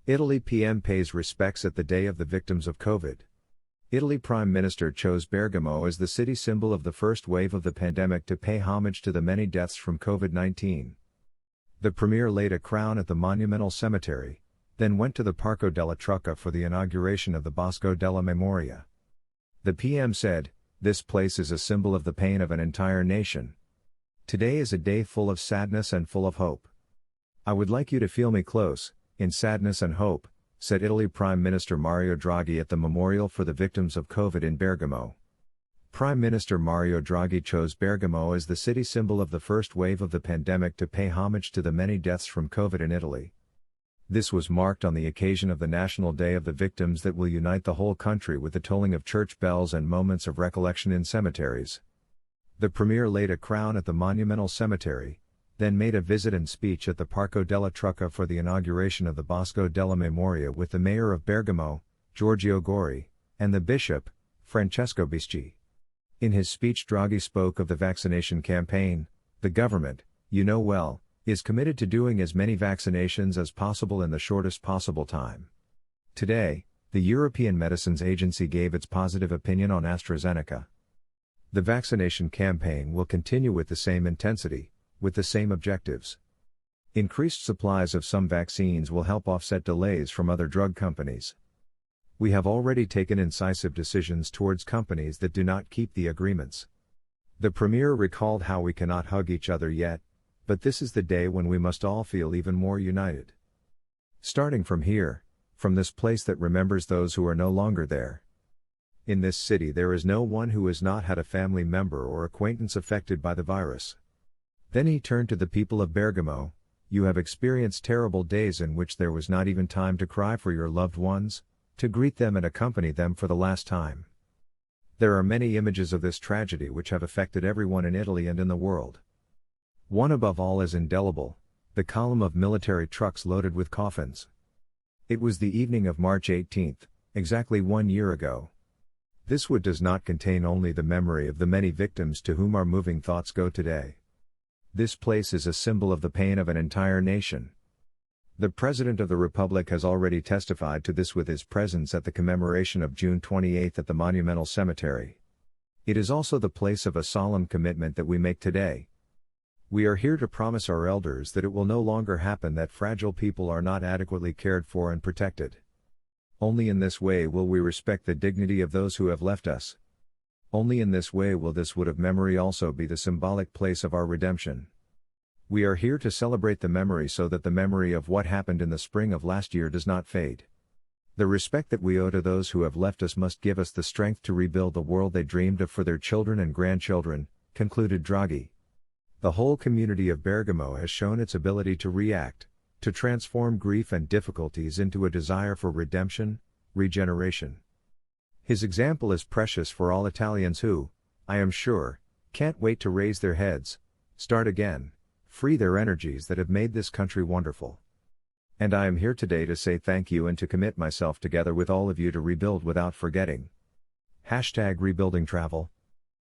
Italy PM pays respects at the Day of the Victims of COVID. Italy Prime Minister chose Bergamo as the city symbol of the first wave of the pandemic to pay homage to the many deaths from COVID-19. The premier laid a crown at the monumental cemetery, then went to the Parco della Trucca for the inauguration of the Bosco della Memoria. The PM said, "This place is a symbol of the pain of an entire nation. Today is a day full of sadness and full of hope. I would like you to feel me close, in sadness and hope," said Italy Prime Minister Mario Draghi at the memorial for the victims of COVID in Bergamo. Prime Minister Mario Draghi chose Bergamo as the city symbol of the first wave of the pandemic to pay homage to the many deaths from COVID in Italy. This was marked on the occasion of the National Day of the Victims that will unite the whole country with the tolling of church bells and moments of recollection in cemeteries. The premier laid a crown at the monumental cemetery, then made a visit and speech at the Parco della Trucca for the inauguration of the Bosco della Memoria with the mayor of Bergamo, Giorgio Gori, and the bishop, Francesco Bisci. In his speech Draghi spoke of the vaccination campaign. The government, you know well, is committed to doing as many vaccinations as possible in the shortest possible time. Today, the European Medicines Agency gave its positive opinion on AstraZeneca. The vaccination campaign will continue with the same intensity, with the same objectives. Increased supplies of some vaccines will help offset delays from other drug companies. We have already taken incisive decisions towards companies that do not keep the agreements. The Premier recalled how we cannot hug each other yet, but this is the day when we must all feel even more united. Starting from here, from this place that remembers those who are no longer there. In this city there is no one who has not had a family member or acquaintance affected by the virus. Then he turned to the people of Bergamo. You have experienced terrible days in which there was not even time to cry for your loved ones, to greet them and accompany them for the last time. There are many images of this tragedy which have affected everyone in Italy and in the world. One above all is indelible, the column of military trucks loaded with coffins. It was the evening of March 18, exactly 1 year ago. This wood does not contain only the memory of the many victims to whom our moving thoughts go today. This place is a symbol of the pain of an entire nation. The President of the Republic has already testified to this with his presence at the commemoration of June 28 at the Monumental Cemetery. It is also the place of a solemn commitment that we make today. We are here to promise our elders that it will no longer happen that fragile people are not adequately cared for and protected. Only in this way will we respect the dignity of those who have left us. Only in this way will this wood of memory also be the symbolic place of our redemption. We are here to celebrate the memory so that the memory of what happened in the spring of last year does not fade. The respect that we owe to those who have left us must give us the strength to rebuild the world they dreamed of for their children and grandchildren, concluded Draghi. The whole community of Bergamo has shown its ability to react, to transform grief and difficulties into a desire for redemption, regeneration. His example is precious for all Italians who, I am sure, can't wait to raise their heads, start again, free their energies that have made this country wonderful. And I am here today to say thank you and to commit myself together with all of you to rebuild without forgetting. #RebuildingTravel